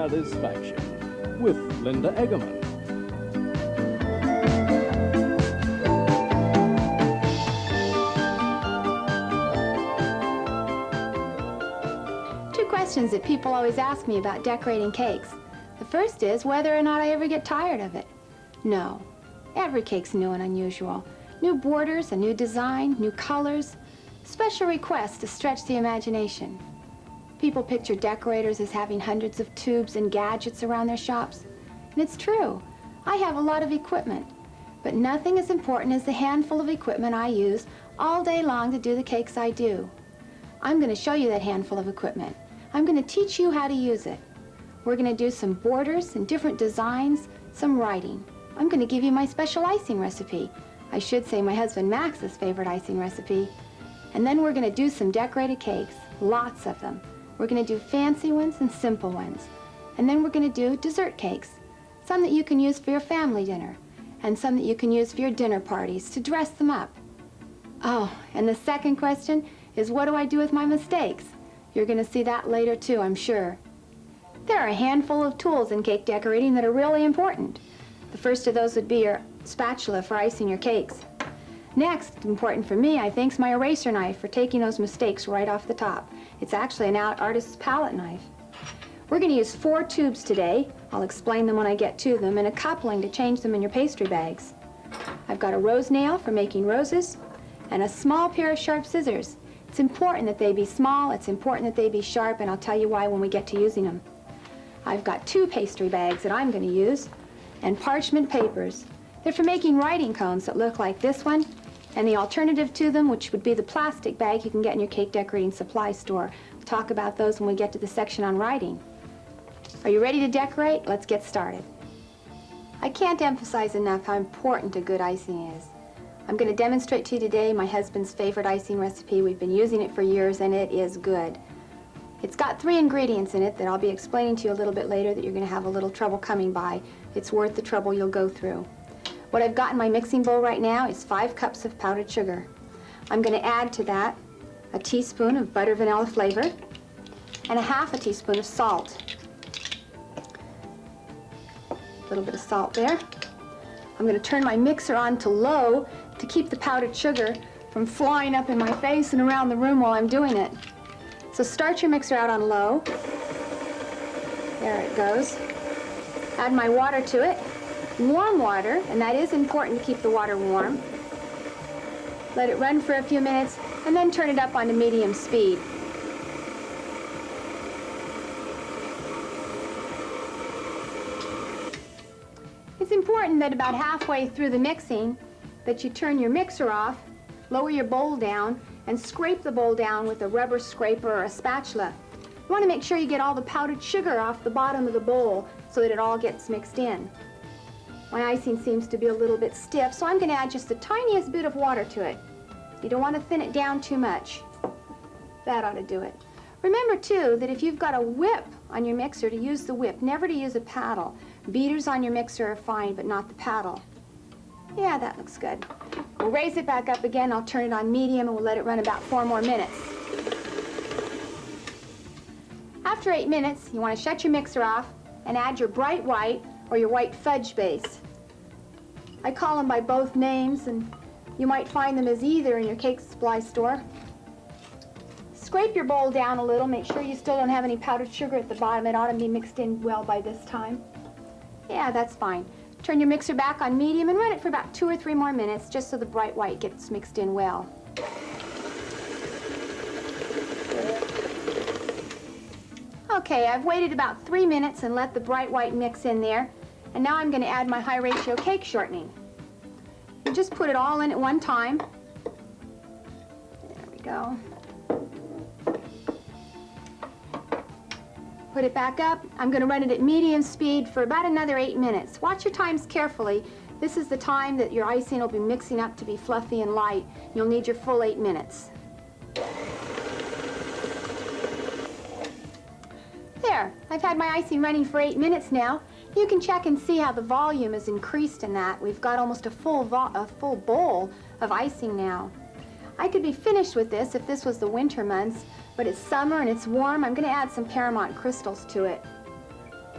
satisfaction with Linda EGGIMAN. Two questions that people always ask me about decorating cakes. The first is whether or not I ever get tired of it. No. Every cake's new and unusual. New borders, a new design, new colors, special requests to stretch the imagination. People picture decorators as having hundreds of tubes and gadgets around their shops. And it's true. I have a lot of equipment. But nothing as important as the handful of equipment I use all day long to do the cakes I do. I'm going to show you that handful of equipment. I'm going to teach you how to use it. We're going to do some borders and different designs, some writing. I'm going to give you my special icing recipe. I should say my husband Max's favorite icing recipe. And then we're going to do some decorated cakes, lots of them. We're going to do fancy ones and simple ones. And then we're going to do dessert cakes, some that you can use for your family dinner, and some that you can use for your dinner parties to dress them up. Oh, and the second question is, what do I do with my mistakes? You're going to see that later too, I'm sure. There are a handful of tools in cake decorating that are really important. The first of those would be your spatula for icing your cakes. Next, important for me, I think, is my eraser knife for taking those mistakes right off the top. It's actually an artist's palette knife. We're going to use 4 tubes today. I'll explain them when I get to them, and a coupling to change them in your pastry bags. I've got a rose nail for making roses, and a small pair of sharp scissors. It's important that they be small, it's important that they be sharp, and I'll tell you why when we get to using them. I've got 2 pastry bags that I'm going to use, and parchment papers. They're for making writing cones that look like this one, and the alternative to them, which would be the plastic bag you can get in your cake decorating supply store. We'll talk about those when we get to the section on writing. Are you ready to decorate? Let's get started. I can't emphasize enough how important a good icing is. I'm going to demonstrate to you today my husband's favorite icing recipe. We've been using it for years, and it is good. It's got 3 ingredients in it that I'll be explaining to you a little bit later that you're going to have a little trouble coming by. It's worth the trouble you'll go through. What I've got in my mixing bowl right now is 5 cups of powdered sugar. I'm going to add to that a teaspoon of butter vanilla flavor and a half a teaspoon of salt. A little bit of salt there. I'm going to turn my mixer on to low to keep the powdered sugar from flying up in my face and around the room while I'm doing it. So start your mixer out on low. There it goes. Add my water to it. Warm water, and that is important to keep the water warm. Let it run for a few minutes, and then turn it up onto medium speed. It's important that about halfway through the mixing that you turn your mixer off, lower your bowl down, and scrape the bowl down with a rubber scraper or a spatula. You want to make sure you get all the powdered sugar off the bottom of the bowl so that it all gets mixed in. My icing seems to be a little bit stiff, so I'm going to add just the tiniest bit of water to it. You don't want to thin it down too much. That ought to do it. Remember, too, that if you've got a whip on your mixer, to use the whip, never to use a paddle. Beaters on your mixer are fine, but not the paddle. Yeah, that looks good. We'll raise it back up again. I'll turn it on medium, and we'll let it run about 4 more minutes. After 8 minutes, you want to shut your mixer off and add your bright white or your white fudge base. I call them by both names, and you might find them as either in your cake supply store. Scrape your bowl down a little. Make sure you still don't have any powdered sugar at the bottom. It ought to be mixed in well by this time. Yeah, that's fine. Turn your mixer back on medium and run it for about 2 or 3 more minutes, just so the bright white gets mixed in well. Okay, I've waited about 3 minutes and let the bright white mix in there. And now I'm going to add my high ratio cake shortening. You just put it all in at one time. There we go. Put it back up. I'm going to run it at medium speed for about another 8 minutes. Watch your times carefully. This is the time that your icing will be mixing up to be fluffy and light. You'll need your full 8 minutes. There, I've had my icing running for 8 minutes now. You can check and see how the volume has increased in that. We've got almost a full bowl of icing now. I could be finished with this if this was the winter months, but it's summer and it's warm. I'm going to add some Paramount crystals to it.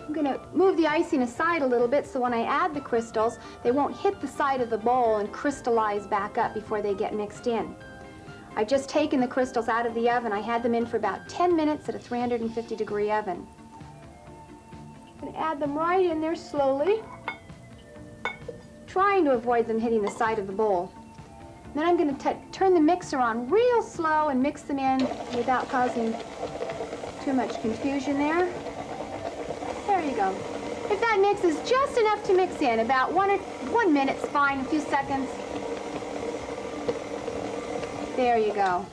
I'm going to move the icing aside a little bit so when I add the crystals, they won't hit the side of the bowl and crystallize back up before they get mixed in. I've just taken the crystals out of the oven. I had them in for about 10 minutes at a 350-degree oven. I'm going to add them right in there slowly, trying to avoid them hitting the side of the bowl. Then I'm going to turn the mixer on real slow and mix them in without causing too much confusion there. There you go. If that mix is just enough to mix in, about 1 minute's fine, a few seconds. There you go.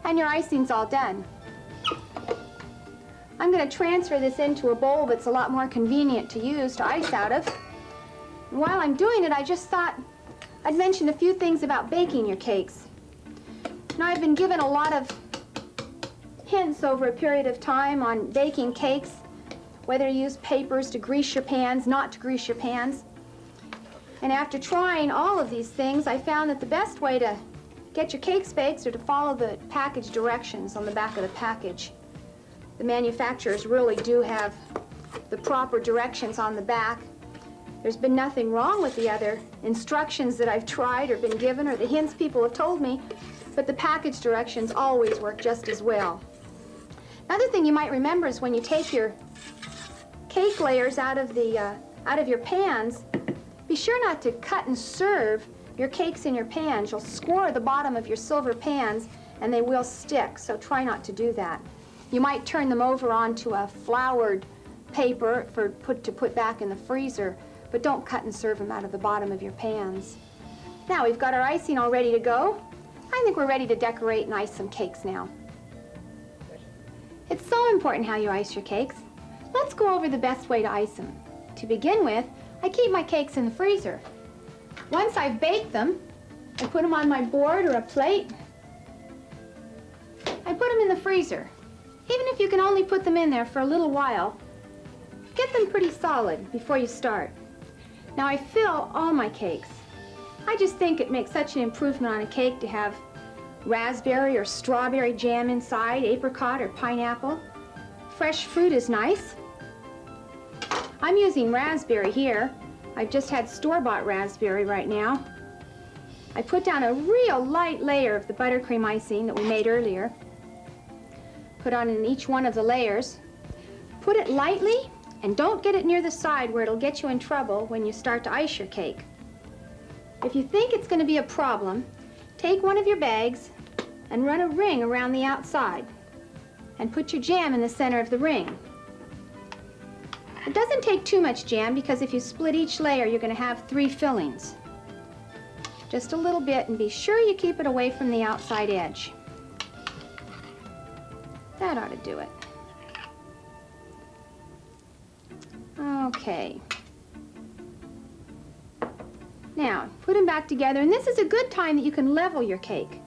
And your icing's all done. I'm going to transfer this into a bowl that's a lot more convenient to use to ice out of. And while I'm doing it, I just thought I'd mention a few things about baking your cakes. Now, I've been given a lot of hints over a period of time on baking cakes, whether to use papers to grease your pans, not to grease your pans. And after trying all of these things, I found that the best way to get your cakes baked are to follow the package directions on the back of the package. The manufacturers really do have the proper directions on the back. There's been nothing wrong with the other instructions that I've tried or been given or the hints people have told me, but the package directions always work just as well. Another thing you might remember is when you take your cake layers out of your pans, be sure not to cut and serve your cakes in your pans. You'll score the bottom of your silver pans and they will stick, so try not to do that. You might turn them over onto a floured paper to put back in the freezer, but don't cut and serve them out of the bottom of your pans. Now we've got our icing all ready to go. I think we're ready to decorate and ice some cakes now. It's so important how you ice your cakes. Let's go over the best way to ice them. To begin with, I keep my cakes in the freezer. Once I've baked them, I put them on my board or a plate. I put them in the freezer. Even if you can only put them in there for a little while, get them pretty solid before you start. Now I fill all my cakes. I just think it makes such an improvement on a cake to have raspberry or strawberry jam inside, apricot or pineapple. Fresh fruit is nice. I'm using raspberry here. I've just had store-bought raspberry right now. I put down a real light layer of the buttercream icing that we made earlier. Put on in each one of the layers. Put it lightly and don't get it near the side where it'll get you in trouble when you start to ice your cake. If you think it's going to be a problem, take one of your bags and run a ring around the outside and put your jam in the center of the ring. It doesn't take too much jam because if you split each layer, you're going to have 3 fillings. Just a little bit, and be sure you keep it away from the outside edge. That ought to do it. Okay. Now, put them back together, and this is a good time that you can level your cake.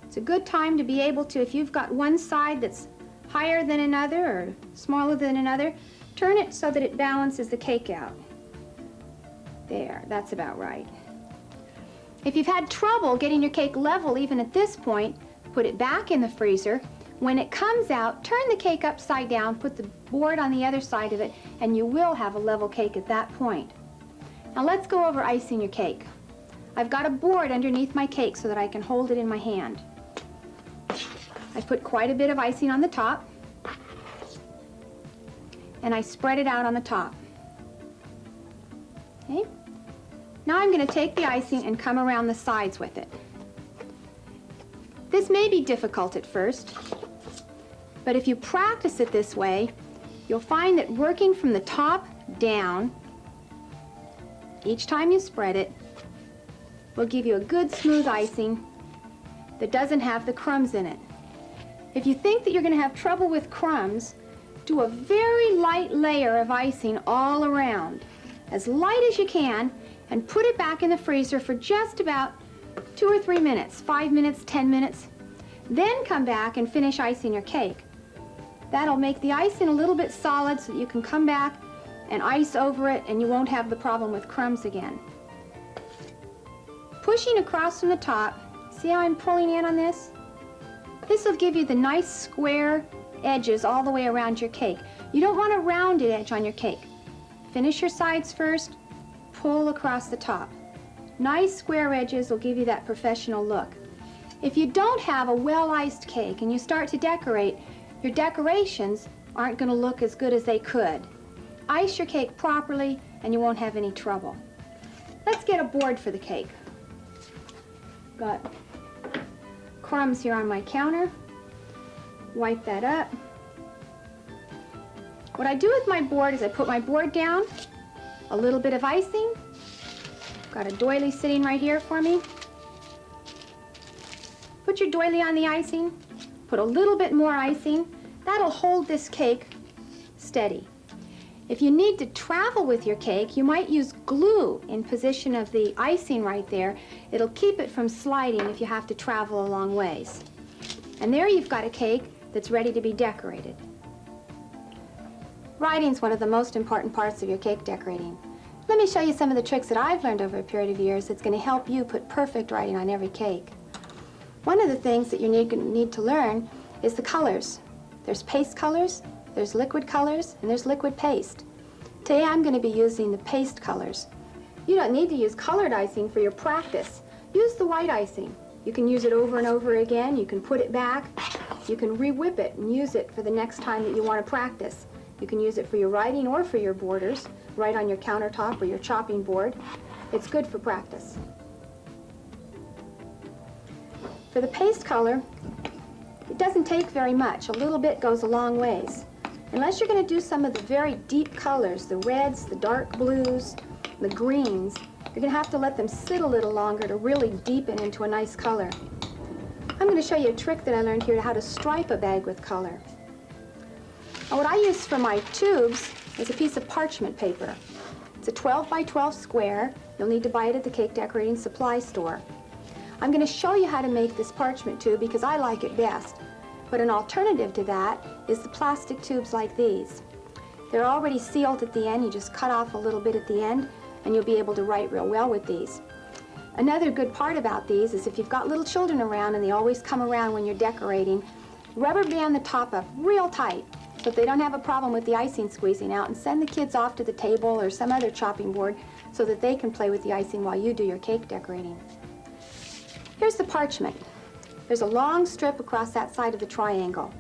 It's a good time to be able to, if you've got one side that's higher than another or smaller than another, turn it so that it balances the cake out. There, that's about right. If you've had trouble getting your cake level even at this point, put it back in the freezer. When it comes out, turn the cake upside down, put the board on the other side of it, and you will have a level cake at that point. Now let's go over icing your cake. I've got a board underneath my cake so that I can hold it in my hand. I put quite a bit of icing on the top, and I spread it out on the top. Okay? Now I'm going to take the icing and come around the sides with it. This may be difficult at first, but if you practice it this way, you'll find that working from the top down, each time you spread it, will give you a good smooth icing that doesn't have the crumbs in it. If you think that you're going to have trouble with crumbs, do a very light layer of icing all around, as light as you can, and put it back in the freezer for just about 2 or 3 minutes, 5 minutes, 10 minutes. Then come back and finish icing your cake. That'll make the icing a little bit solid so that you can come back and ice over it and you won't have the problem with crumbs again. Pushing across from the top, see how I'm pulling in on this? This will give you the nice square edges all the way around your cake. You don't want a rounded edge on your cake. Finish your sides first, pull across the top. Nice square edges will give you that professional look. If you don't have a well-iced cake and you start to decorate, your decorations aren't going to look as good as they could. Ice your cake properly and you won't have any trouble. Let's get a board for the cake. Got crumbs here on my counter. Wipe that up. What I do with my board is I put my board down, a little bit of icing. Got a doily sitting right here for me. Put your doily on the icing, put a little bit more icing. That'll hold this cake steady. If you need to travel with your cake, you might use glue in position of the icing right there. It'll keep it from sliding if you have to travel a long ways. And there you've got a cake that's ready to be decorated. Writing's one of the most important parts of your cake decorating. Let me show you some of the tricks that I've learned over a period of years that's going to help you put perfect writing on every cake. One of the things that you need to learn is the colors. There's paste colors, there's liquid colors, and there's liquid paste. Today I'm going to be using the paste colors. You don't need to use colored icing for your practice. Use the white icing. You can use it over and over again. You can put it back. You can re-whip it and use it for the next time that you want to practice. You can use it for your writing or for your borders, right on your countertop or your chopping board. It's good for practice. For the paste color, it doesn't take very much. A little bit goes a long ways. Unless you're going to do some of the very deep colors, the reds, the dark blues, the greens, you're going to have to let them sit a little longer to really deepen into a nice color. I'm going to show you a trick that I learned here, how to stripe a bag with color. Now, what I use for my tubes is a piece of parchment paper. It's a 12 by 12 square. You'll need to buy it at the cake decorating supply store. I'm going to show you how to make this parchment tube because I like it best. But an alternative to that is the plastic tubes like these. They're already sealed at the end. You just cut off a little bit at the end and you'll be able to write real well with these. Another good part about these is if you've got little children around and they always come around when you're decorating, rubber band the top up real tight so that they don't have a problem with the icing squeezing out, and send the kids off to the table or some other chopping board so that they can play with the icing while you do your cake decorating. Here's the parchment. There's a long strip across that side of the triangle.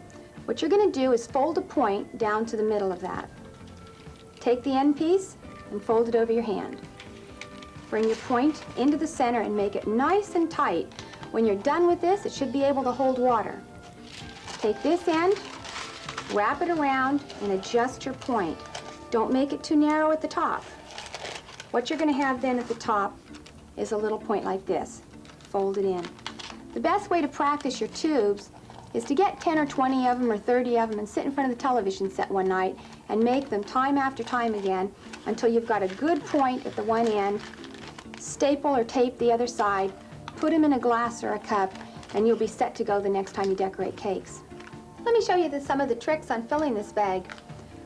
What you're going to do is fold a point down to the middle of that. Take the end piece and fold it over your hand. Bring your point into the center and make it nice and tight. When you're done with this, it should be able to hold water. Take this end, wrap it around, and adjust your point. Don't make it too narrow at the top. What you're going to have then at the top is a little point like this. Fold it in. The best way to practice your tubes is to get 10 or 20 of them or 30 of them and sit in front of the television set one night and make them time after time again until you've got a good point at the one end. Staple or tape the other side, put them in a glass or a cup, and you'll be set to go the next time you decorate cakes. Let me show you some of the tricks on filling this bag.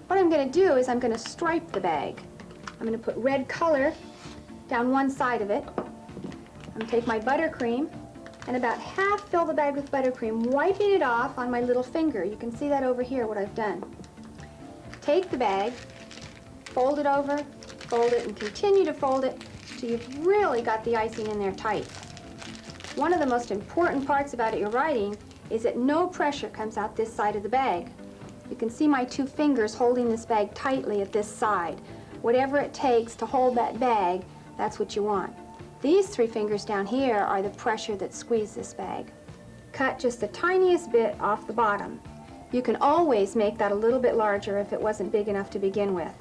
What I'm going to do is I'm going to stripe the bag. I'm going to put red color down one side of it. I'm going to take my buttercream and about half fill the bag with buttercream, wiping it off on my little finger. You can see that over here, what I've done. Take the bag, fold it over, fold it, and continue to fold it till you've really got the icing in there tight. One of the most important parts about your writing is that no pressure comes out this side of the bag. You can see my two fingers holding this bag tightly at this side. Whatever it takes to hold that bag, that's what you want. These three fingers down here are the pressure that squeeze this bag. Cut just the tiniest bit off the bottom. You can always make that a little bit larger if it wasn't big enough to begin with.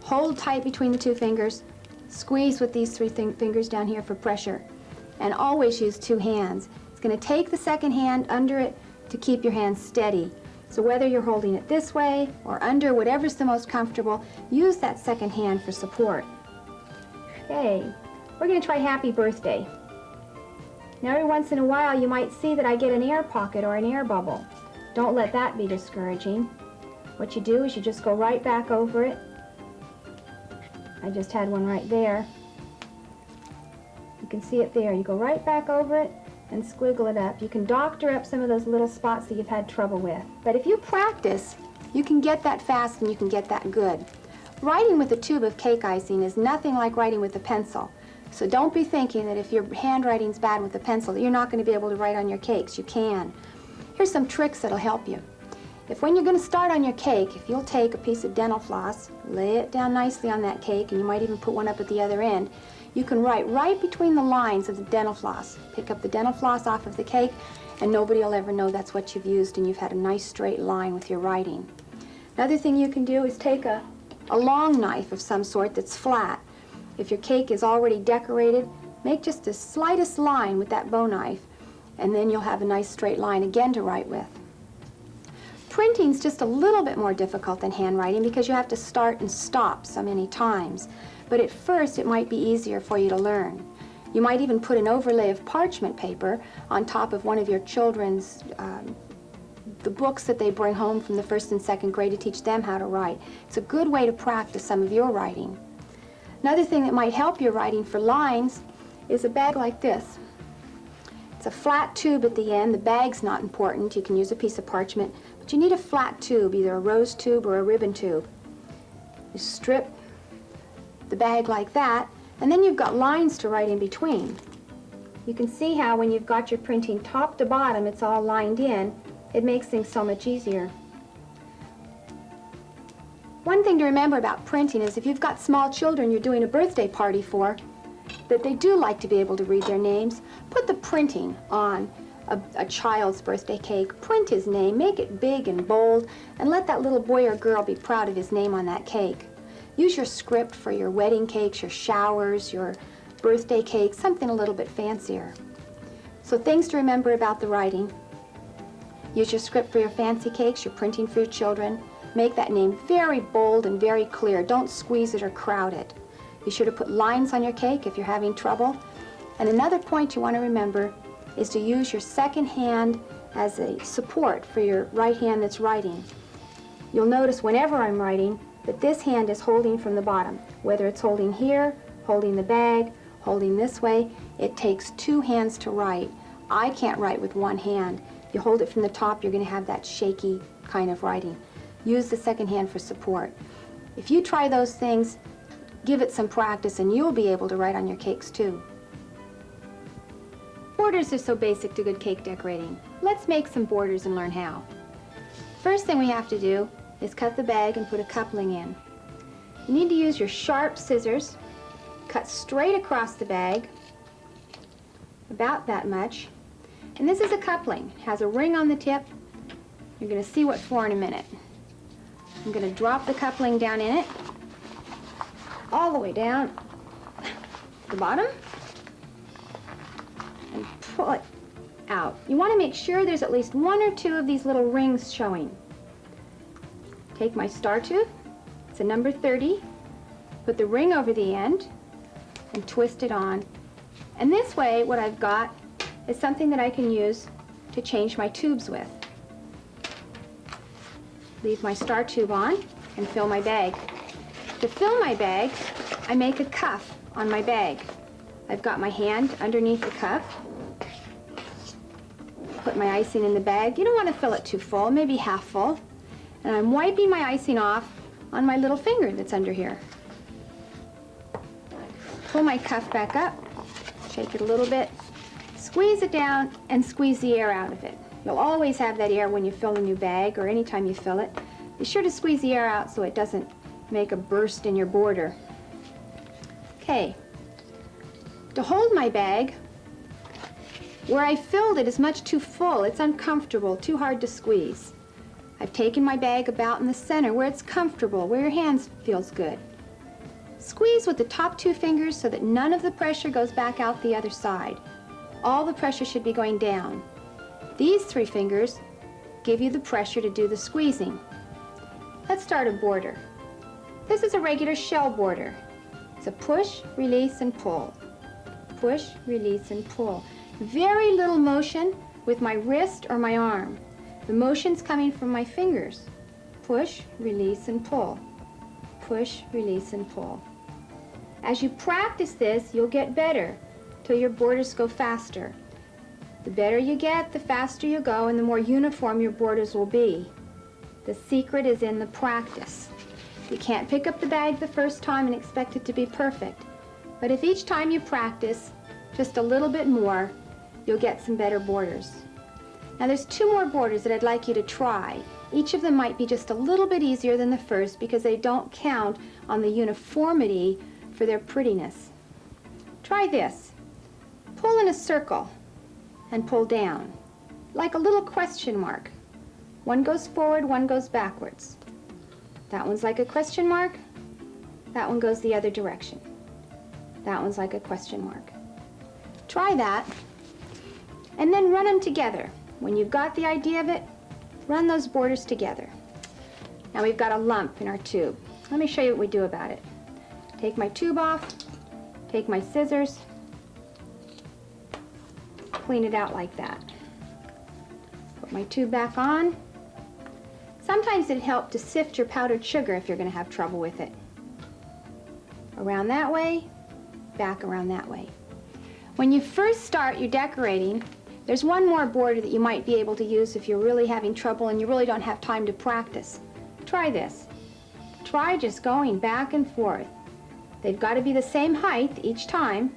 Hold tight between the two fingers, squeeze with these three fingers down here for pressure, and always use two hands. It's going to take the second hand under it to keep your hand steady. So whether you're holding it this way or under, whatever's the most comfortable, use that second hand for support. Okay. We're going to try Happy Birthday. Now every once in a while you might see that I get an air pocket or an air bubble. Don't let that be discouraging. What you do is you just go right back over it. I just had one right there. You can see it there. You go right back over it and squiggle it up. You can doctor up some of those little spots that you've had trouble with. But if you practice, you can get that fast and you can get that good. Writing with a tube of cake icing is nothing like writing with a pencil. So don't be thinking that if your handwriting's bad with a pencil that you're not going to be able to write on your cakes. You can. Here's some tricks that'll help you. If when you're going to start on your cake, if you'll take a piece of dental floss, lay it down nicely on that cake, and you might even put one up at the other end, you can write right between the lines of the dental floss. Pick up the dental floss off of the cake, and nobody will ever know that's what you've used, and you've had a nice straight line with your writing. Another thing you can do is take a long knife of some sort that's flat. If your cake is already decorated, make just the slightest line with that bow knife, and then you'll have a nice straight line again to write with. Printing's just a little bit more difficult than handwriting because you have to start and stop so many times. But at first, it might be easier for you to learn. You might even put an overlay of parchment paper on top of one of your children's the books that they bring home from the 1st and 2nd grade to teach them how to write. It's a good way to practice some of your writing. Another thing that might help your writing for lines is a bag like this. It's a flat tube at the end. The bag's not important. You can use a piece of parchment, but you need a flat tube, either a rose tube or a ribbon tube. You strip the bag like that, and then you've got lines to write in between. You can see how when you've got your printing top to bottom, it's all lined in. It makes things so much easier. One thing to remember about printing is if you've got small children you're doing a birthday party for, that they do like to be able to read their names, put the printing on a child's birthday cake. Print his name, make it big and bold, and let that little boy or girl be proud of his name on that cake. Use your script for your wedding cakes, your showers, your birthday cakes, something a little bit fancier. So things to remember about the writing. Use your script for your fancy cakes, your printing for your children. Make that name very bold and very clear. Don't squeeze it or crowd it. Be sure to put lines on your cake if you're having trouble. And another point you want to remember is to use your second hand as a support for your right hand that's writing. You'll notice whenever I'm writing that this hand is holding from the bottom. Whether it's holding here, holding the bag, holding this way, it takes two hands to write. I can't write with one hand. If you hold it from the top, you're going to have that shaky kind of writing. Use the second hand for support. If you try those things, give it some practice and you'll be able to write on your cakes too. Borders are so basic to good cake decorating. Let's make some borders and learn how. First thing we have to do is cut the bag and put a coupling in. You need to use your sharp scissors, cut straight across the bag, about that much. And this is a coupling. It has a ring on the tip. You're going to see what for in a minute. I'm going to drop the coupling down in it, all the way down to the bottom, and pull it out. You want to make sure there's at least one or two of these little rings showing. Take my star tooth, it's a number 30, put the ring over the end, and twist it on. And this way, what I've got is something that I can use to change my tubes with. Leave my star tube on and fill my bag. To fill my bag, I make a cuff on my bag. I've got my hand underneath the cuff. Put my icing in the bag. You don't want to fill it too full, maybe half full. And I'm wiping my icing off on my little finger that's under here. Pull my cuff back up, shake it a little bit, squeeze it down, and squeeze the air out of it. You'll always have that air when you fill a new bag or anytime you fill it. Be sure to squeeze the air out so it doesn't make a burst in your border. Okay, to hold my bag, where I filled it is much too full. It's uncomfortable, too hard to squeeze. I've taken my bag about in the center where it's comfortable, where your hands feels good. Squeeze with the top two fingers so that none of the pressure goes back out the other side. All the pressure should be going down. These three fingers give you the pressure to do the squeezing. Let's start a border. This is a regular shell border. It's a push, release, and pull. Push, release, and pull. Very little motion with my wrist or my arm. The motion's coming from my fingers. Push, release, and pull. Push, release, and pull. As you practice this, you'll get better till your borders go faster. The better you get, the faster you go, and the more uniform your borders will be. The secret is in the practice. You can't pick up the bag the first time and expect it to be perfect. But if each time you practice just a little bit more, you'll get some better borders. Now there's 2 more borders that I'd like you to try. Each of them might be just a little bit easier than the first because they don't count on the uniformity for their prettiness. Try this. Pull in a circle and pull down, like a little question mark. One goes forward, one goes backwards. That one's like a question mark. That one goes the other direction. That one's like a question mark. Try that, and then run them together. When you've got the idea of it, run those borders together. Now we've got a lump in our tube. Let me show you what we do about it. Take my tube off, take my scissors, clean it out like that. Put my tube back on. Sometimes it'd help to sift your powdered sugar if you're going to have trouble with it. Around that way, back around that way. When you first start your decorating, there's one more border that you might be able to use if you're really having trouble and you really don't have time to practice. Try this. Try just going back and forth. They've got to be the same height each time,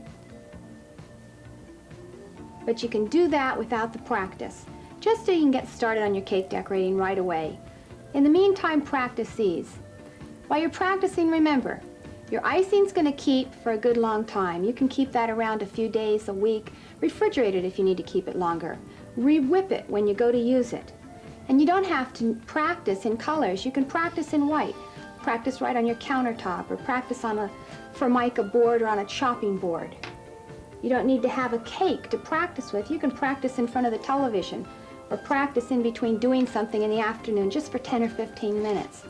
but you can do that without the practice, just so you can get started on your cake decorating right away. In the meantime, practice these. While you're practicing, remember, your icing's going to keep for a good long time. You can keep that around a few days, a week. Refrigerate it if you need to keep it longer. Re-whip it when you go to use it. And you don't have to practice in colors. You can practice in white. Practice right on your countertop, or practice on a Formica board or on a chopping board. You don't need to have a cake to practice with. You can practice in front of the television, or practice in between doing something in the afternoon just for 10 or 15 minutes.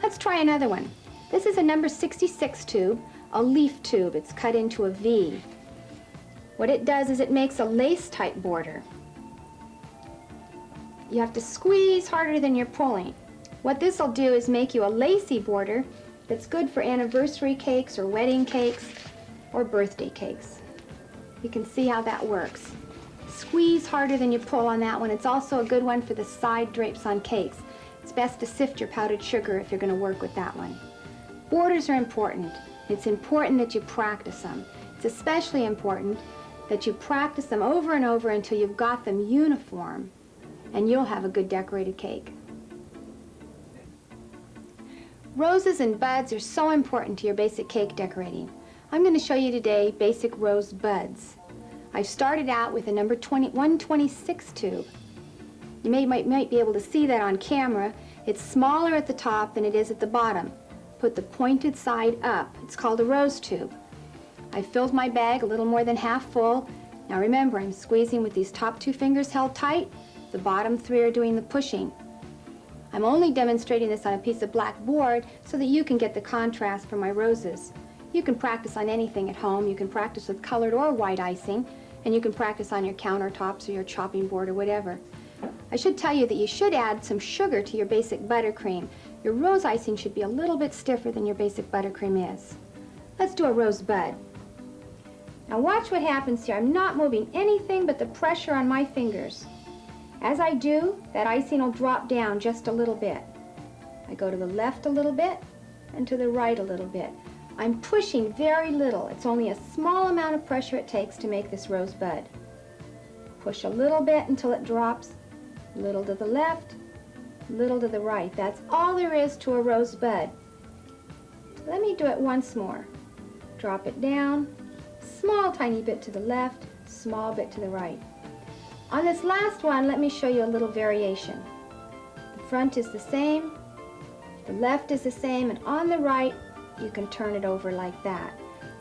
Let's try another one. This is a number 66 tube, a leaf tube. It's cut into a V. What it does is it makes a lace-type border. You have to squeeze harder than you're pulling. What this will do is make you a lacy border that's good for anniversary cakes or wedding cakes or birthday cakes. You can see how that works. Squeeze harder than you pull on that one. It's also a good one for the side drapes on cakes. It's best to sift your powdered sugar if you're going to work with that one. Borders are important. It's important that you practice them. It's especially important that you practice them over and over until you've got them uniform, and you'll have a good decorated cake. Roses and buds are so important to your basic cake decorating. I'm going to show you today basic rose buds. I've started out with a number 126 tube. You might be able to see that on camera. It's smaller at the top than it is at the bottom. Put the pointed side up. It's called a rose tube. I filled my bag a little more than half full. Now remember, I'm squeezing with these top 2 fingers held tight. The bottom 3 are doing the pushing. I'm only demonstrating this on a piece of black board so that you can get the contrast for my roses. You can practice on anything at home. You can practice with colored or white icing, and you can practice on your countertops or your chopping board or whatever. I should tell you that you should add some sugar to your basic buttercream. Your rose icing should be a little bit stiffer than your basic buttercream is. Let's do a rose bud. Now watch what happens here. I'm not moving anything but the pressure on my fingers. As I do, that icing will drop down just a little bit. I go to the left a little bit and to the right a little bit. I'm pushing very little. It's only a small amount of pressure it takes to make this rose bud. Push a little bit until it drops. Little to the left, little to the right. That's all there is to a rose bud. Let me do it once more. Drop it down, small tiny bit to the left, small bit to the right. On this last one, let me show you a little variation. The front is the same, the left is the same, and on the right, you can turn it over like that.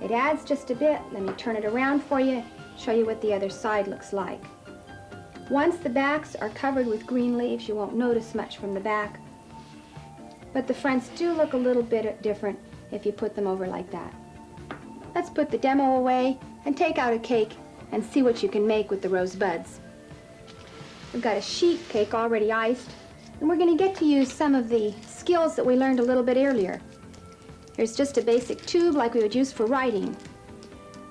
It adds just a bit. Let me turn it around for you, show you what the other side looks like. Once the backs are covered with green leaves, you won't notice much from the back, but the fronts do look a little bit different if you put them over like that. Let's put the demo away and take out a cake and see what you can make with the rose buds. We've got a sheet cake already iced, and we're going to get to use some of the skills that we learned a little bit earlier. Here's just a basic tube like we would use for writing.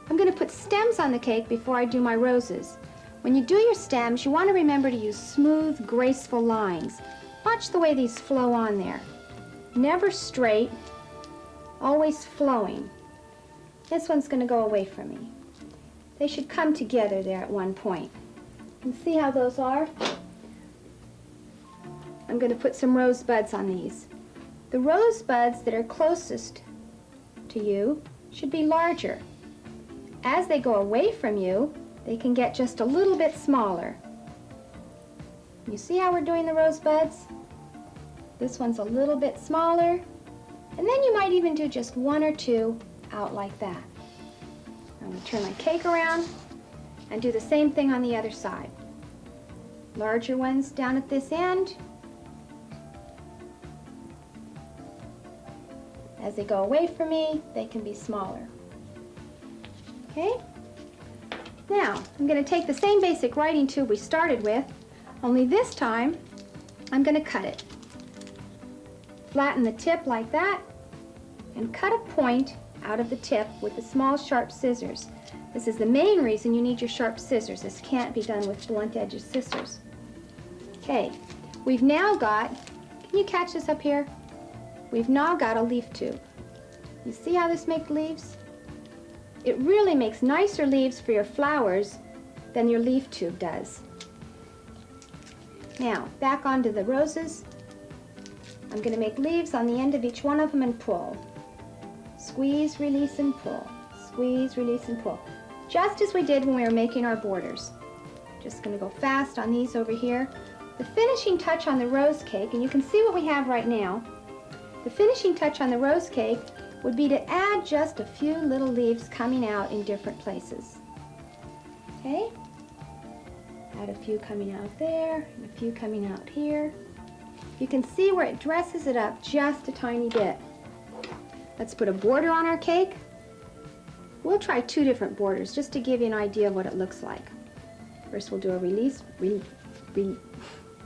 I'm going to put stems on the cake before I do my roses. When you do your stems, you want to remember to use smooth, graceful lines. Watch the way these flow on there. Never straight, always flowing. This one's going to go away from me. They should come together there at one point. And see how those are? I'm going to put some rosebuds on these. The rosebuds that are closest to you should be larger. As they go away from you, they can get just a little bit smaller. You see how we're doing the rosebuds? This one's a little bit smaller. And then you might even do just one or two out like that. I'm going to turn my cake around and do the same thing on the other side. Larger ones down at this end. As they go away from me, they can be smaller. Okay? Now, I'm going to take the same basic writing tube we started with, only this time I'm going to cut it. Flatten the tip like that and cut a point out of the tip with the small sharp scissors. This is the main reason you need your sharp scissors. This can't be done with blunt edged scissors. Okay, we've now got, can you catch this up here? We've now got a leaf tube. You see how this makes leaves? It really makes nicer leaves for your flowers than your leaf tube does. Now, back onto the roses. I'm going to make leaves on the end of each one of them and pull. Squeeze, release, and pull. Squeeze, release, and pull. Just as we did when we were making our borders. Just going to go fast on these over here. The finishing touch on the rose cake, and you can see what we have right now. The finishing touch on the rose cake would be to add just a few little leaves coming out in different places. Okay? Add a few coming out there, and a few coming out here. You can see where it dresses it up just a tiny bit. Let's put a border on our cake. We'll try two different borders just to give you an idea of what it looks like. First we'll do a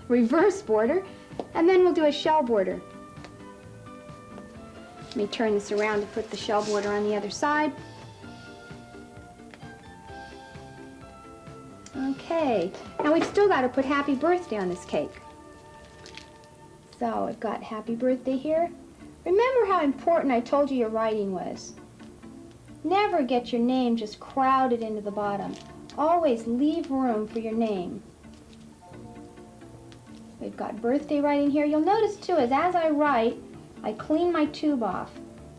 reverse border, and then we'll do a shell border. Let me turn this around to put the shell border on the other side. Okay, now we've still got to put happy birthday on this cake. So I've got happy birthday here. Remember how important I told you your writing was. Never get your name just crowded into the bottom. Always leave room for your name. We've got birthday writing here. You'll notice too, as I write, I clean my tube off.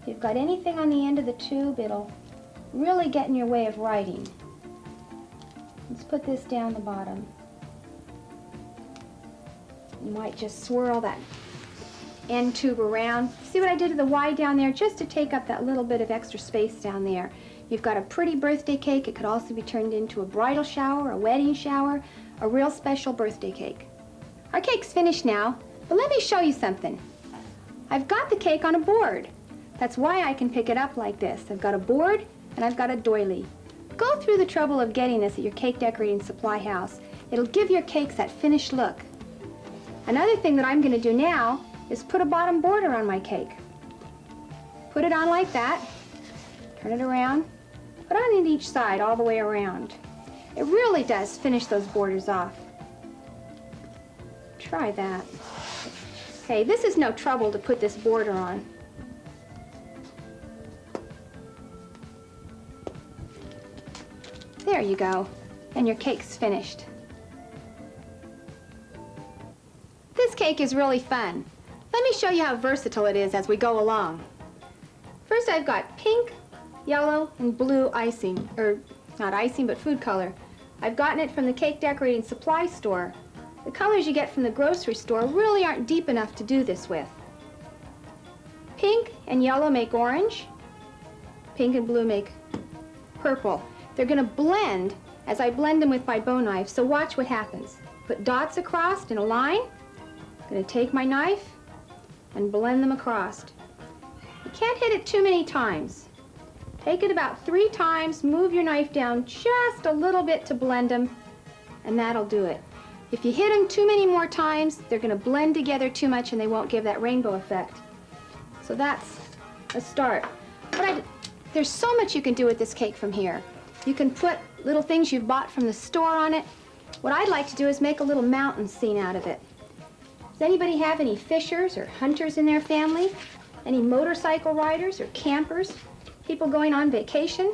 If you've got anything on the end of the tube, it'll really get in your way of writing. Let's put this down the bottom. You might just swirl that end tube around. See what I did to the Y down there? Just to take up that little bit of extra space down there. You've got a pretty birthday cake. It could also be turned into a bridal shower, a wedding shower, a real special birthday cake. Our cake's finished now, but let me show you something. I've got the cake on a board. That's why I can pick it up like this. I've got a board and I've got a doily. Go through the trouble of getting this at your cake decorating supply house. It'll give your cakes that finished look. Another thing that I'm going to do now is put a bottom border on my cake. Put it on like that, turn it around, put on each side all the way around. It really does finish those borders off. Try that. Okay, this is no trouble to put this border on. There you go, and your cake's finished. This cake is really fun. Let me show you how versatile it is as we go along. First I've got pink, yellow, and blue icing, or not icing, but food color. I've gotten it from the cake decorating supply store. The colors you get from the grocery store really aren't deep enough to do this with. Pink and yellow make orange. Pink and blue make purple. They're going to blend as I blend them with my bow knife, so watch what happens. Put dots across in a line. I'm going to take my knife and blend them across. You can't hit it too many times. Take it about 3 times, move your knife down just a little bit to blend them, and that'll do it. If you hit them too many more times, they're going to blend together too much and they won't give that rainbow effect. So that's a start. There's so much you can do with this cake from here. You can put little things you've bought from the store on it. What I'd like to do is make a little mountain scene out of it. Does anybody have any fishers or hunters in their family? Any motorcycle riders or campers? People going on vacation?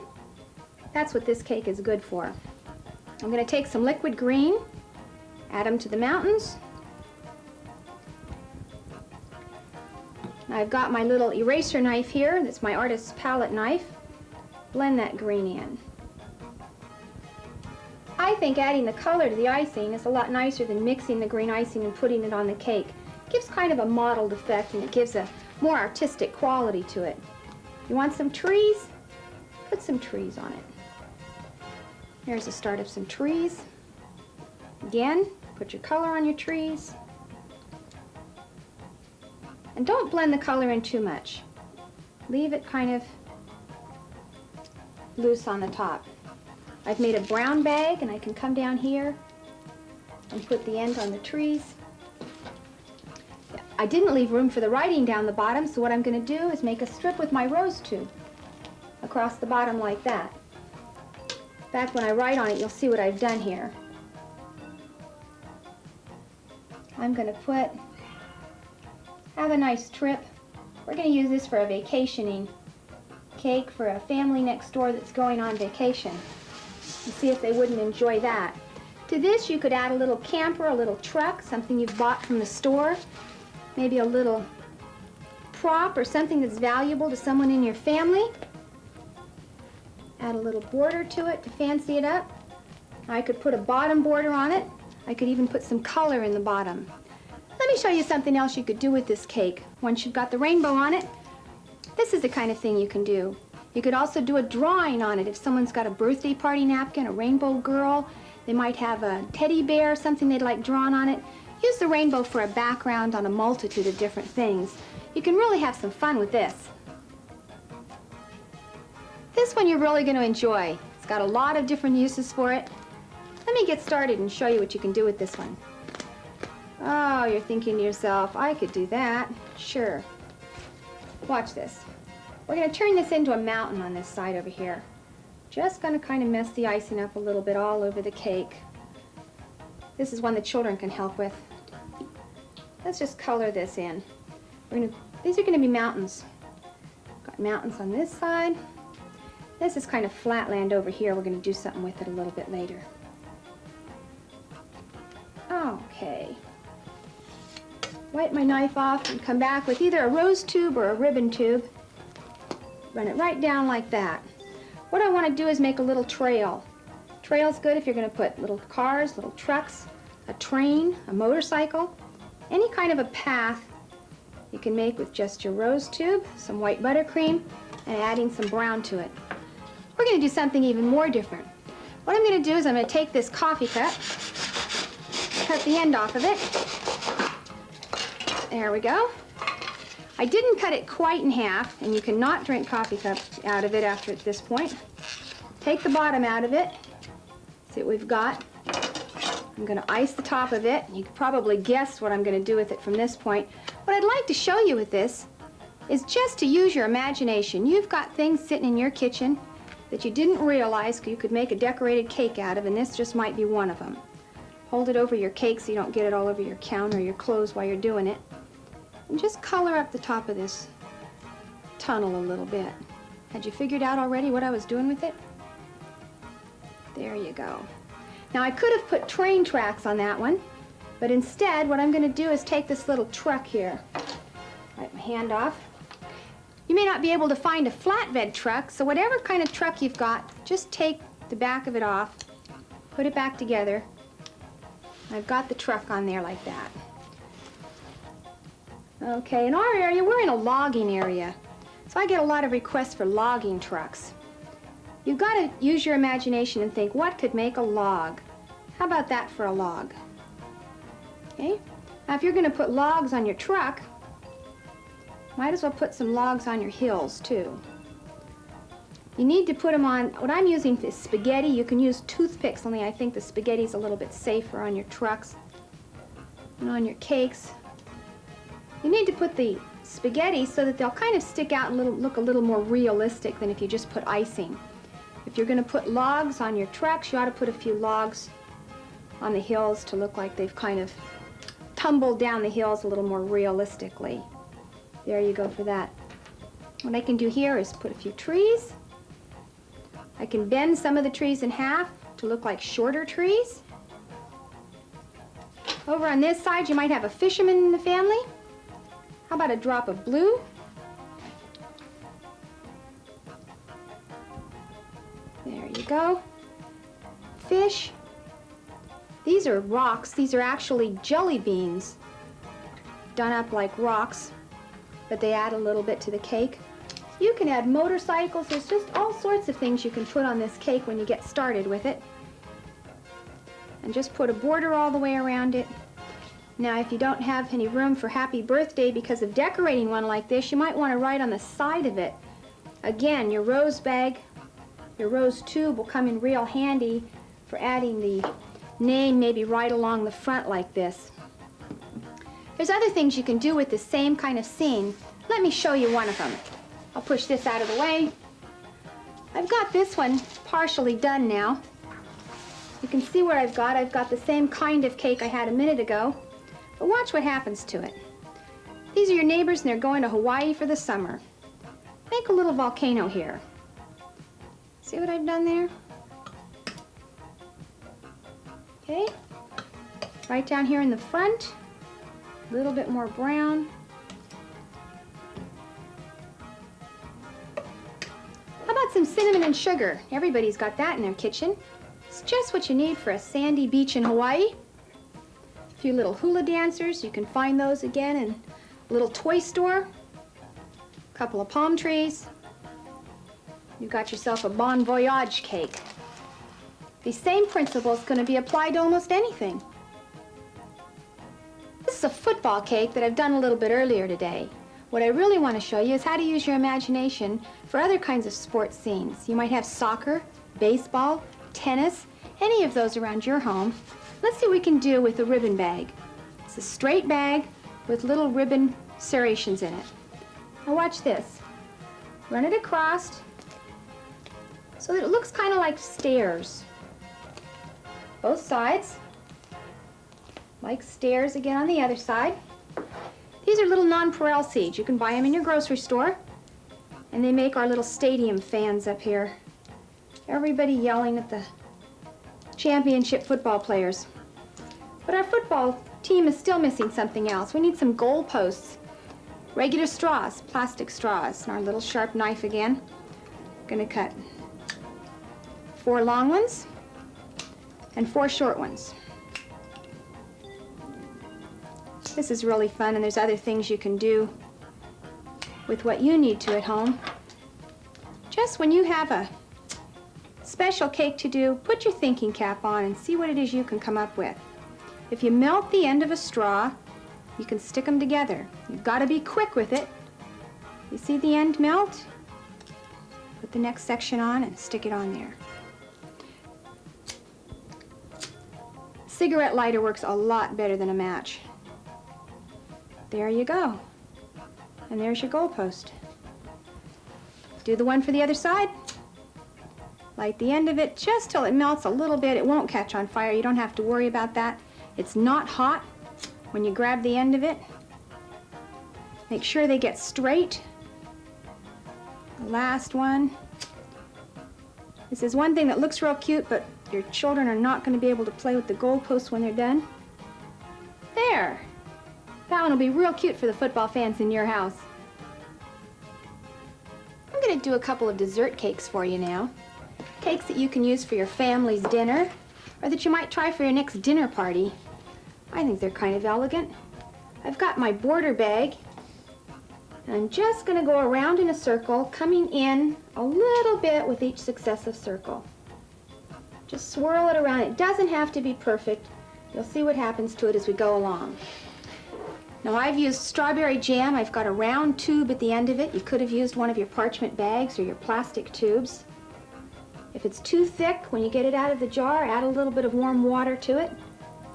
That's what this cake is good for. I'm going to take some liquid green, add them to the mountains. I've got my little eraser knife here. That's my artist's palette knife. Blend that green in. I think adding the color to the icing is a lot nicer than mixing the green icing and putting it on the cake. It gives kind of a mottled effect, and it gives a more artistic quality to it. You want some trees? Put some trees on it. Here's the start of some trees. Again, put your color on your trees. And don't blend the color in too much. Leave it kind of loose on the top. I've made a brown bag, and I can come down here and put the end on the trees. I didn't leave room for the writing down the bottom, so what I'm going to do is make a strip with my rose tube across the bottom like that. In fact, when I write on it, you'll see what I've done here. I'm going to have a nice trip. We're going to use this for a vacationing cake for a family next door that's going on vacation. And see if they wouldn't enjoy that. To this, you could add a little camper, a little truck, something you've bought from the store, maybe a little prop or something that's valuable to someone in your family. Add a little border to it to fancy it up. I could put a bottom border on it. I could even put some color in the bottom. Let me show you something else you could do with this cake. Once you've got the rainbow on it, this is the kind of thing you can do. You could also do a drawing on it. If someone's got a birthday party napkin, a rainbow girl, they might have a teddy bear, something they'd like drawn on it. Use the rainbow for a background on a multitude of different things. You can really have some fun with this. This one you're really going to enjoy. It's got a lot of different uses for it. Let me get started and show you what you can do with this one. Oh, you're thinking to yourself, I could do that. Sure. Watch this. We're going to turn this into a mountain on this side over here. Just going to kind of mess the icing up a little bit all over the cake. This is one the children can help with. Let's just color this in. These are going to be mountains. Got mountains on this side. This is kind of flat land over here. We're going to do something with it a little bit later. Okay. Wipe my knife off and come back with either a rose tube or a ribbon tube. Run it right down like that. What I want to do is make a little trail. Trail's good if you're going to put little cars, little trucks, a train, a motorcycle, any kind of a path you can make with just your rose tube, some white buttercream, and adding some brown to it. We're going to do something even more different. What I'm going to do is I'm going to take this coffee cup, cut the end off of it. There we go. I didn't cut it quite in half, and you cannot drink coffee cups out of it after at this point. Take the bottom out of it. See what we've got. I'm going to ice the top of it. You can probably guess what I'm going to do with it from this point. What I'd like to show you with this is just to use your imagination. You've got things sitting in your kitchen that you didn't realize you could make a decorated cake out of, and this just might be one of them. Hold it over your cake so you don't get it all over your counter or your clothes while you're doing it. And just color up the top of this tunnel a little bit. Had you figured out already what I was doing with it? There you go. Now I could have put train tracks on that one, but instead what I'm going to do is take this little truck here. Wipe my hand off. You may not be able to find a flatbed truck, so whatever kind of truck you've got, just take the back of it off, put it back together. I've got the truck on there like that. Okay, in our area, we're in a logging area, so I get a lot of requests for logging trucks. You've got to use your imagination and think, what could make a log? How about that for a log? Okay, now if you're going to put logs on your truck, might as well put some logs on your hills too. You need to put them on, what I'm using is spaghetti. You can use toothpicks, only I think the spaghetti's a little bit safer on your trucks and on your cakes. You need to put the spaghetti so that they'll kind of stick out and look a little more realistic than if you just put icing. If you're going to put logs on your trucks, you ought to put a few logs on the hills to look like they've kind of tumbled down the hills a little more realistically. There you go for that. What I can do here is put a few trees. I can bend some of the trees in half to look like shorter trees. Over on this side, you might have a fisherman in the family. How about a drop of blue? There you go. Fish. These are rocks. These are actually jelly beans done up like rocks, but they add a little bit to the cake. You can add motorcycles. There's just all sorts of things you can put on this cake when you get started with it. And just put a border all the way around it. Now, if you don't have any room for happy birthday because of decorating one like this, you might want to write on the side of it. Again, your rose bag, your rose tube will come in real handy for adding the name maybe right along the front like this. There's other things you can do with the same kind of scene. Let me show you one of them. I'll push this out of the way. I've got this one partially done now. You can see what I've got. I've got the same kind of cake I had a minute ago. But watch what happens to it. These are your neighbors and they're going to Hawaii for the summer. Make a little volcano here. See what I've done there? Okay. Right down here in the front. A little bit more brown. How about some cinnamon and sugar? Everybody's got that in their kitchen. It's just what you need for a sandy beach in Hawaii. A few little hula dancers, you can find those again in a little toy store. A couple of palm trees. You've got yourself a bon voyage cake. The same principle is going to be applied to almost anything. This is a football cake that I've done a little bit earlier today. What I really want to show you is how to use your imagination for other kinds of sports scenes. You might have soccer, baseball, tennis, any of those around your home. Let's see what we can do with a ribbon bag. It's a straight bag with little ribbon serrations in it. Now watch this. Run it across so that it looks kind of like stairs. Both sides. Like stairs again on the other side. These are little nonpareil seeds. You can buy them in your grocery store. And they make our little stadium fans up here. Everybody yelling at the championship football players. But our football team is still missing something else. We need some goal posts. Regular straws, plastic straws. And our little sharp knife again. Gonna cut 4 long ones and 4 short ones. This is really fun, and there's other things you can do with what you need to at home. Just when you have a special cake to do, put your thinking cap on and see what it is you can come up with. If you melt the end of a straw, you can stick them together. You've got to be quick with it. You see the end melt? Put the next section on and stick it on there. Cigarette lighter works a lot better than a match. There you go. And there's your goalpost. Do the one for the other side. Light the end of it just till it melts a little bit. It won't catch on fire. You don't have to worry about that. It's not hot when you grab the end of it. Make sure they get straight. The last one. This is one thing that looks real cute, but your children are not going to be able to play with the goalposts when they're done. There. That one will be real cute for the football fans in your house. I'm going to do a couple of dessert cakes for you now. Cakes that you can use for your family's dinner, or that you might try for your next dinner party. I think they're kind of elegant. I've got my border bag, and I'm just going to go around in a circle, coming in a little bit with each successive circle. Just swirl it around. It doesn't have to be perfect. You'll see what happens to it as we go along. Now I've used strawberry jam. I've got a round tube at the end of it. You could have used one of your parchment bags or your plastic tubes. If it's too thick, when you get it out of the jar, add a little bit of warm water to it.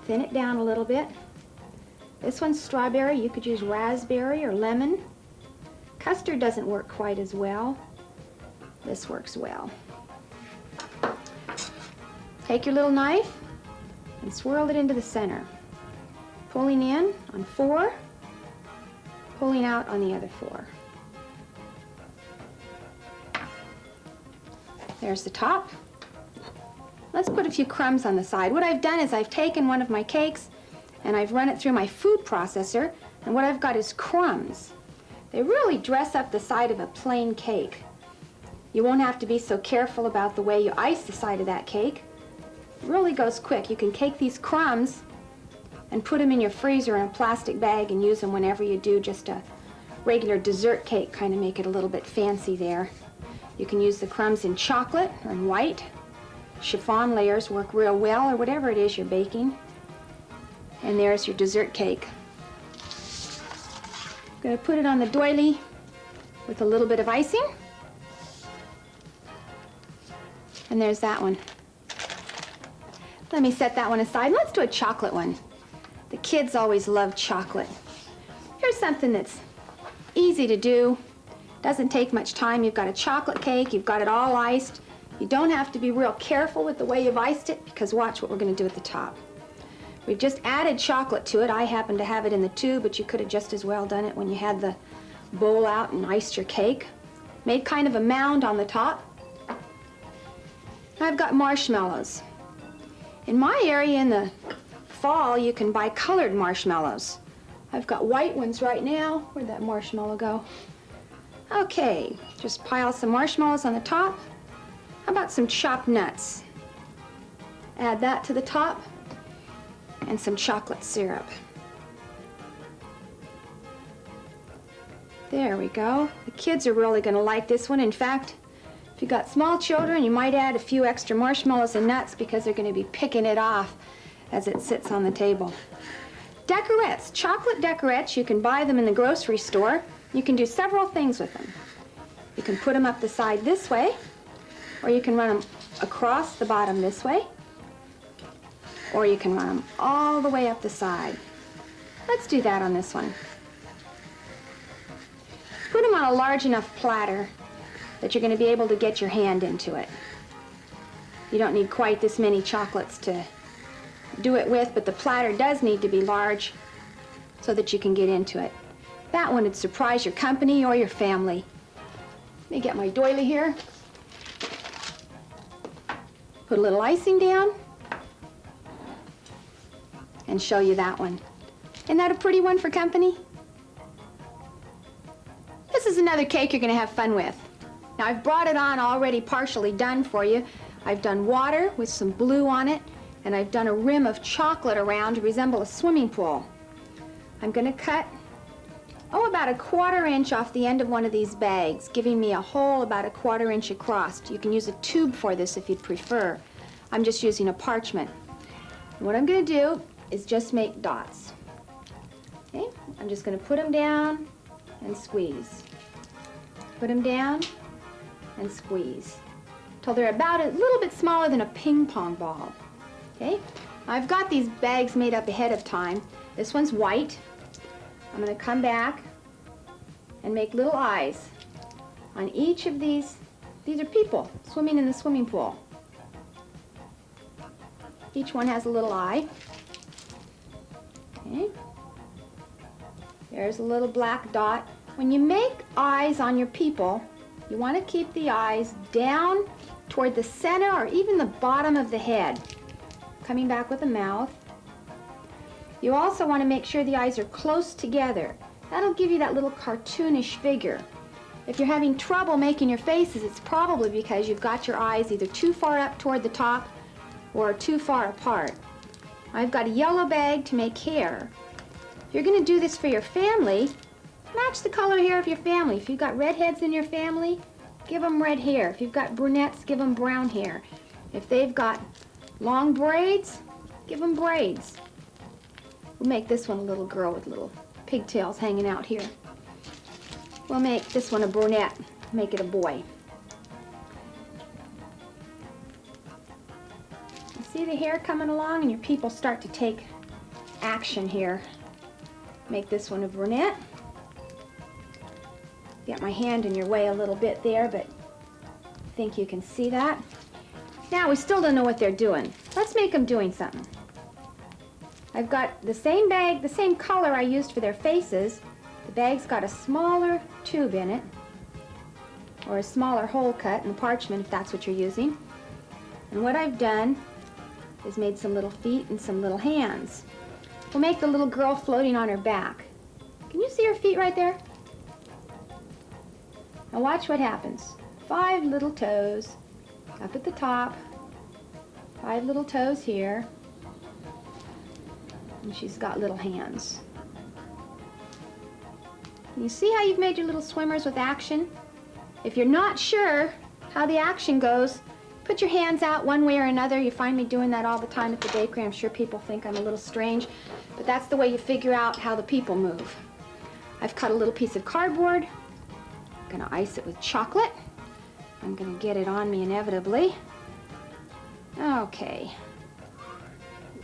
Thin it down a little bit. This one's strawberry. You could use raspberry or lemon. Custard doesn't work quite as well. This works well. Take your little knife and swirl it into the center. Pulling in on 4, pulling out on the other 4. There's the top. Let's put a few crumbs on the side. What I've done is I've taken one of my cakes and I've run it through my food processor, and what I've got is crumbs. They really dress up the side of a plain cake. You won't have to be so careful about the way you ice the side of that cake. It really goes quick. You can take these crumbs and put them in your freezer in a plastic bag and use them whenever you do just a regular dessert cake, kind of make it a little bit fancy there. You can use the crumbs in chocolate or in white. Chiffon layers work real well, or whatever it is you're baking. And there's your dessert cake. I'm going to put it on the doily with a little bit of icing. And there's that one. Let me set that one aside. Let's do a chocolate one. The kids always love chocolate. Here's something that's easy to do. Doesn't take much time. You've got a chocolate cake. You've got it all iced. You don't have to be real careful with the way you've iced it, because watch what we're going to do at the top. We've just added chocolate to it. I happen to have it in the tube, but you could have just as well done it when you had the bowl out and iced your cake. Made kind of a mound on the top. I've got marshmallows. In my area in the fall, you can buy colored marshmallows. I've got white ones right now. Where'd that marshmallow go? Okay, just pile some marshmallows on the top. How about some chopped nuts? Add that to the top, and some chocolate syrup. There we go. The kids are really going to like this one. In fact, if you've got small children, you might add a few extra marshmallows and nuts because they're going to be picking it off as it sits on the table. Decorettes, chocolate decorettes, you can buy them in the grocery store. You can do several things with them. You can put them up the side this way, or you can run them across the bottom this way, or you can run them all the way up the side. Let's do that on this one. Put them on a large enough platter that you're going to be able to get your hand into it. You don't need quite this many chocolates to do it with, but the platter does need to be large so that you can get into it. That one would surprise your company or your family. Let me get my doily here. Put a little icing down and show you that one. Isn't that a pretty one for company? This is another cake you're going to have fun with. Now I've brought it on already partially done for you. I've done water with some blue on it, and I've done a rim of chocolate around to resemble a swimming pool. I'm going to cut, about a 1/4 inch off the end of one of these bags, giving me a hole about a 1/4 inch across. You can use a tube for this if you'd prefer. I'm just using a parchment. And what I'm going to do is just make dots. Okay? I'm just going to put them down and squeeze. Put them down and squeeze till they're about a little bit smaller than a ping pong ball. Okay? I've got these bags made up ahead of time. This one's white. I'm going to come back and make little eyes on each of these. These are people swimming in the swimming pool. Each one has a little eye. Okay. There's a little black dot. When you make eyes on your people, you want to keep the eyes down toward the center or even the bottom of the head. Coming back with the mouth. You also want to make sure the eyes are close together. That'll give you that little cartoonish figure. If you're having trouble making your faces, it's probably because you've got your eyes either too far up toward the top or too far apart. I've got a yellow bag to make hair. If you're going to do this for your family, match the color hair of your family. If you've got redheads in your family, give them red hair. If you've got brunettes, give them brown hair. If they've got long braids, give them braids. We'll make this one a little girl with little pigtails hanging out here. We'll make this one a brunette, make it a boy. You see the hair coming along, and your people start to take action here. Make this one a brunette. Get my hand in your way a little bit there, but I think you can see that. Now, we still don't know what they're doing. Let's make them doing something. I've got the same bag, the same color I used for their faces. The bag's got a smaller tube in it, or a smaller hole cut in the parchment if that's what you're using. And what I've done is made some little feet and some little hands. We'll make the little girl floating on her back. Can you see her feet right there? Now watch what happens. 5 little toes up at the top, 5 little toes here, and she's got little hands. You see how you've made your little swimmers with action? If you're not sure how the action goes, put your hands out one way or another. You find me doing that all the time at the bakery. I'm sure people think I'm a little strange, but that's the way you figure out how the people move. I've cut a little piece of cardboard. I'm gonna ice it with chocolate. I'm gonna get it on me inevitably. Okay.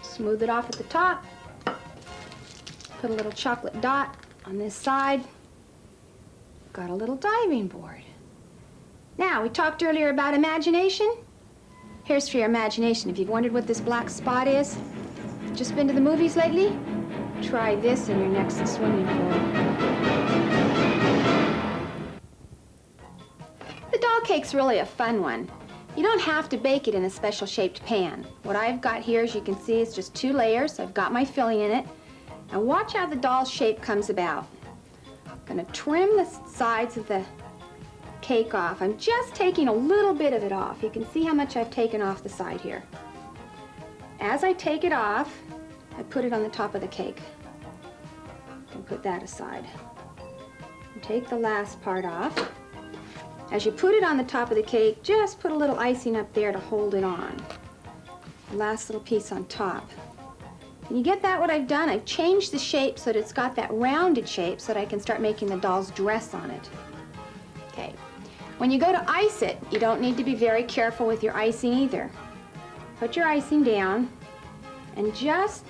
Smooth it off at the top. Put a little chocolate dot on this side. Got a little diving board. Now, we talked earlier about imagination. Here's for your imagination. If you've wondered what this black spot is, just been to the movies lately? Try this in your next swimming pool. The doll cake's really a fun one. You don't have to bake it in a special shaped pan. What I've got here, as you can see, is just 2 layers. I've got my filling in it. Now watch how the doll's shape comes about. I'm gonna trim the sides of the cake off. I'm just taking a little bit of it off. You can see how much I've taken off the side here. As I take it off, I put it on the top of the cake. And put that aside. And take the last part off. As you put it on the top of the cake, just put a little icing up there to hold it on. The last little piece on top. Can you get that, what I've done? I've changed the shape so that it's got that rounded shape so that I can start making the doll's dress on it. Okay. When you go to ice it, you don't need to be very careful with your icing either. Put your icing down and just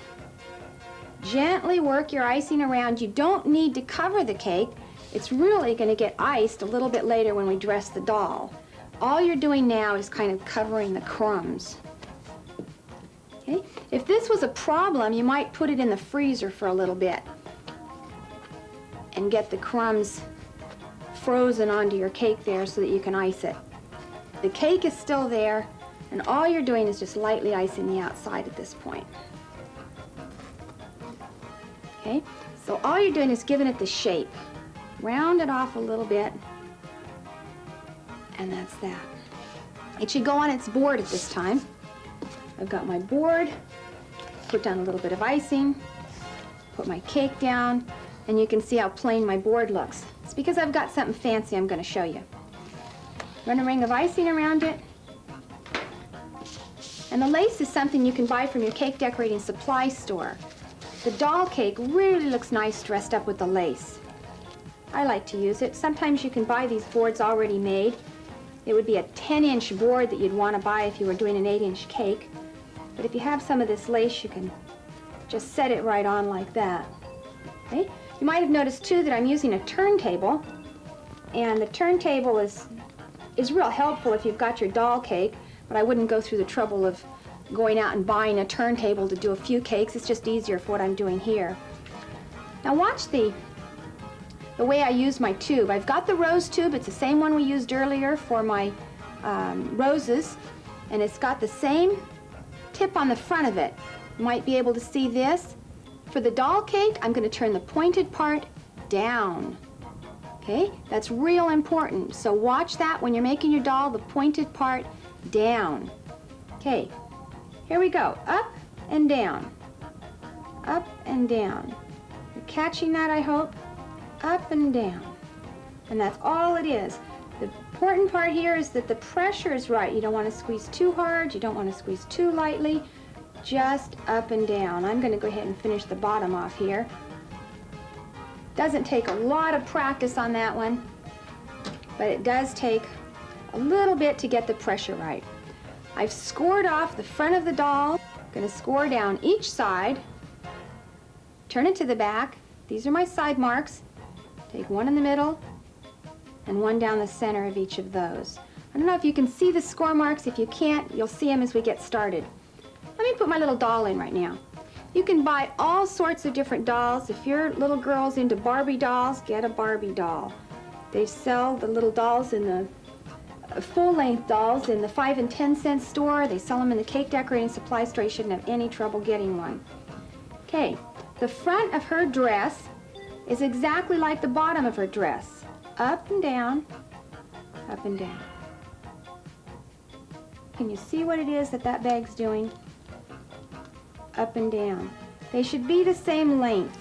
gently work your icing around. You don't need to cover the cake. It's really going to get iced a little bit later when we dress the doll. All you're doing now is kind of covering the crumbs. Okay? If this was a problem, you might put it in the freezer for a little bit and get the crumbs frozen onto your cake there so that you can ice it. The cake is still there, and all you're doing is just lightly icing the outside at this point. Okay, so all you're doing is giving it the shape. Round it off a little bit, and that's that. It should go on its board at this time. I've got my board, put down a little bit of icing, put my cake down, and you can see how plain my board looks. It's because I've got something fancy I'm going to show you. Run a ring of icing around it. And the lace is something you can buy from your cake decorating supply store. The doll cake really looks nice dressed up with the lace. I like to use it. Sometimes you can buy these boards already made. It would be a 10-inch board that you'd want to buy if you were doing an 8-inch cake. But if you have some of this lace, you can just set it right on like that. Okay? You might have noticed too that I'm using a turntable, and the turntable is real helpful if you've got your doll cake, but I wouldn't go through the trouble of going out and buying a turntable to do a few cakes. It's just easier for what I'm doing here. Now watch the way I use my tube. I've got the rose tube. It's the same one we used earlier for my roses, and it's got the same tip on the front of it. You might be able to see this. For the doll cake, I'm going to turn the pointed part down. Okay, that's real important. So watch that when you're making your doll, the pointed part down. Okay, here we go. Up and down. Up and down. You're catching that, I hope. Up and down. And that's all it is. The important part here is that the pressure is right. You don't want to squeeze too hard. You don't want to squeeze too lightly. Just up and down. I'm going to go ahead and finish the bottom off here. Doesn't take a lot of practice on that one, but it does take a little bit to get the pressure right. I've scored off the front of the doll. I'm going to score down each side, turn it to the back. These are my side marks. Take one in the middle and one down the center of each of those. I don't know if you can see the score marks. If you can't, you'll see them as we get started. Let me put my little doll in right now. You can buy all sorts of different dolls. If your little girl's into Barbie dolls, get a Barbie doll. They sell the little dolls in the full-length dolls in the 5 and 10 cent store. They sell them in the cake decorating supply store. You shouldn't have any trouble getting one. Okay, the front of her dress is exactly like the bottom of her dress. Up and down, up and down. Can you see what it is that that bag's doing? Up and down. They should be the same length,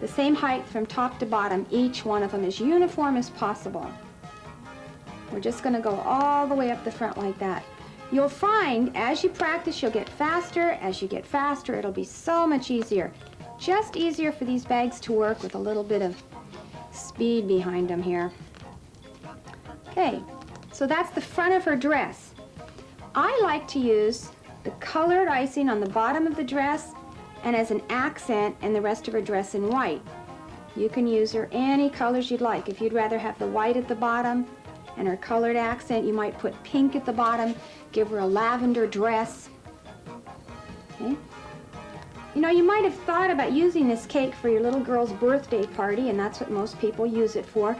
the same height from top to bottom, each one of them as uniform as possible. We're just going to go all the way up the front like that. You'll find as you practice, you'll get faster. As you get faster, it'll be so much easier. Just easier for these bags to work with a little bit of speed behind them here. Okay, so that's the front of her dress. I like to use the colored icing on the bottom of the dress and as an accent and the rest of her dress in white. You can use her any colors you'd like. If you'd rather have the white at the bottom and her colored accent, you might put pink at the bottom, give her a lavender dress. Okay. You know, you might have thought about using this cake for your little girl's birthday party, and that's what most people use it for.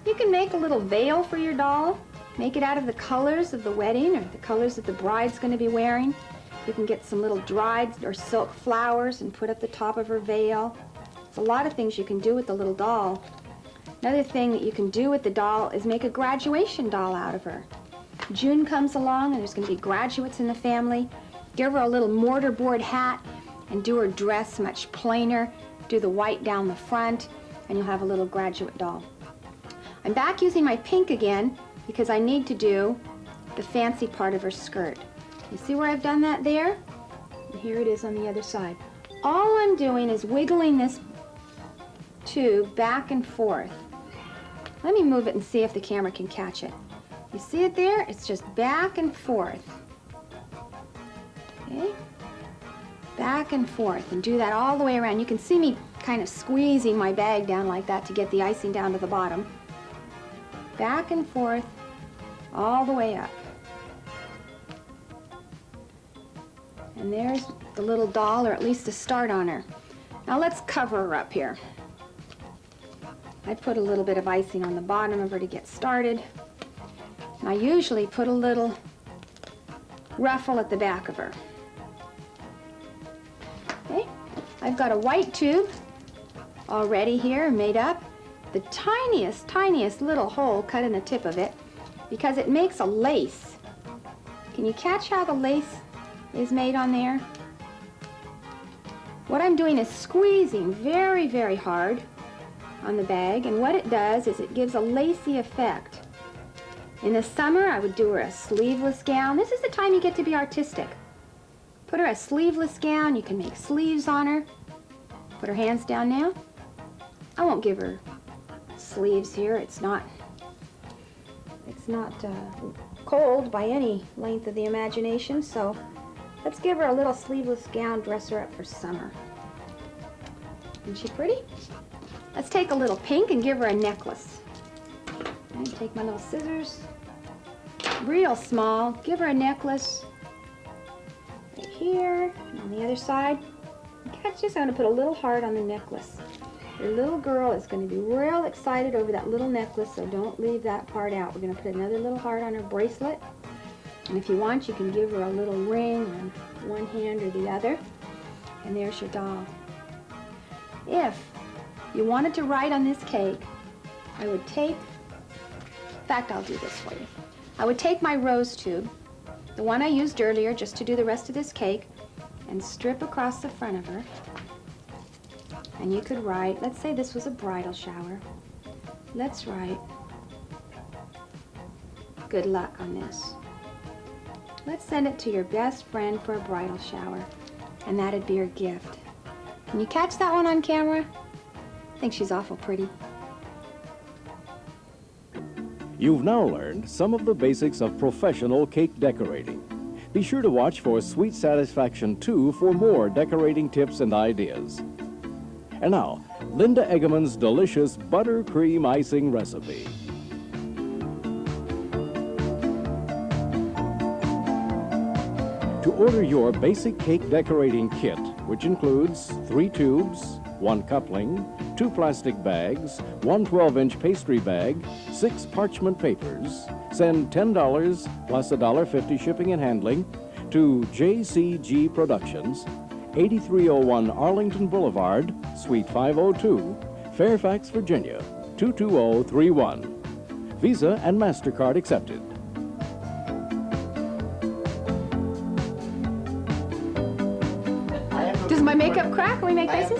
You can make a little veil for your doll. Make it out of the colors of the wedding or the colors that the bride's going to be wearing. You can get some little dried or silk flowers and put at the top of her veil. There's a lot of things you can do with the little doll. Another thing that you can do with the doll is make a graduation doll out of her. June comes along and there's going to be graduates in the family. Give her a little mortarboard hat and do her dress much plainer. Do the white down the front and you'll have a little graduate doll. I'm back using my pink again because I need to do the fancy part of her skirt. You see where I've done that there? And here it is on the other side. All I'm doing is wiggling this tube back and forth. Let me move it and see if the camera can catch it. You see it there? It's just back and forth. Okay? Back and forth, and do that all the way around. You can see me kind of squeezing my bag down like that to get the icing down to the bottom. Back and forth, all the way up. And there's the little doll, or at least a start on her. Now let's cover her up here. I put a little bit of icing on the bottom of her to get started. And I usually put a little ruffle at the back of her. Okay, I've got a white tube already here made up. The tiniest, tiniest little hole cut in the tip of it because it makes a lace. Can you catch how the lace is made on there? What I'm doing is squeezing very, very hard on the bag, and what it does is it gives a lacy effect. In the summer, I would do her a sleeveless gown. This is the time you get to be artistic. Put her a sleeveless gown. You can make sleeves on her. Put her hands down now. I won't give her sleeves here. It's not cold by any length of the imagination, so let's give her a little sleeveless gown, dress her up for summer. Isn't she pretty? Let's take a little pink and give her a necklace. And take my little scissors, real small, give her a necklace right here, and on the other side. Catch this, I'm going to put a little heart on the necklace. Your little girl is going to be real excited over that little necklace, so don't leave that part out. We're going to put another little heart on her bracelet. And if you want, you can give her a little ring on one hand or the other. And there's your doll. If you wanted to write on this cake, I would take, in fact, I'll do this for you. I would take my rose tube, the one I used earlier just to do the rest of this cake, and strip across the front of her. And you could write, let's say this was a bridal shower. Let's write, good luck on this. Let's send it to your best friend for a bridal shower, and that'd be her gift. Can you catch that one on camera? I think she's awful pretty. You've now learned some of the basics of professional cake decorating. Be sure to watch for Sweet Satisfaction 2 for more decorating tips and ideas. And now, Linda Eggiman's delicious buttercream icing recipe. To order your basic cake decorating kit, which includes 3 tubes, 1 coupling, 2 plastic bags, 1 12-inch pastry bag, 6 parchment papers. Send $10 plus $1.50 shipping and handling to JCG Productions, 8301 Arlington Boulevard, Suite 502, Fairfax, Virginia, 22031. Visa and MasterCard accepted. Does my makeup crack when we make faces?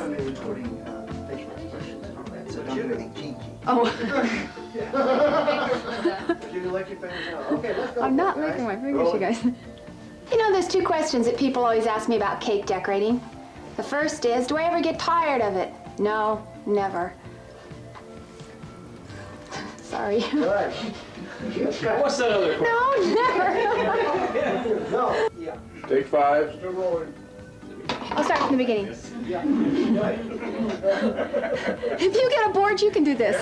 Oh. I'm not licking my fingers, you guys. You know, there's 2 questions that people always ask me about cake decorating. The first is, do I ever get tired of it? No, never. Sorry. What's that other question? No, never. No. Take 5. I'll start from the beginning. If you get a board, you can do this.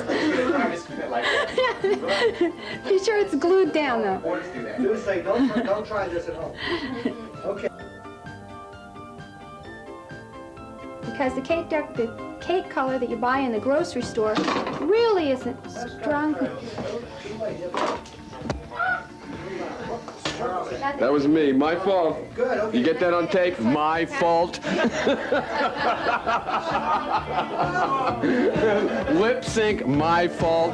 Be sure it's glued down, though. Do say, don't try this at home. Okay. Because the cake color that you buy in the grocery store really isn't strong. That was me. My fault. Good, okay. You get that on tape? My fault. Lip sync, my fault.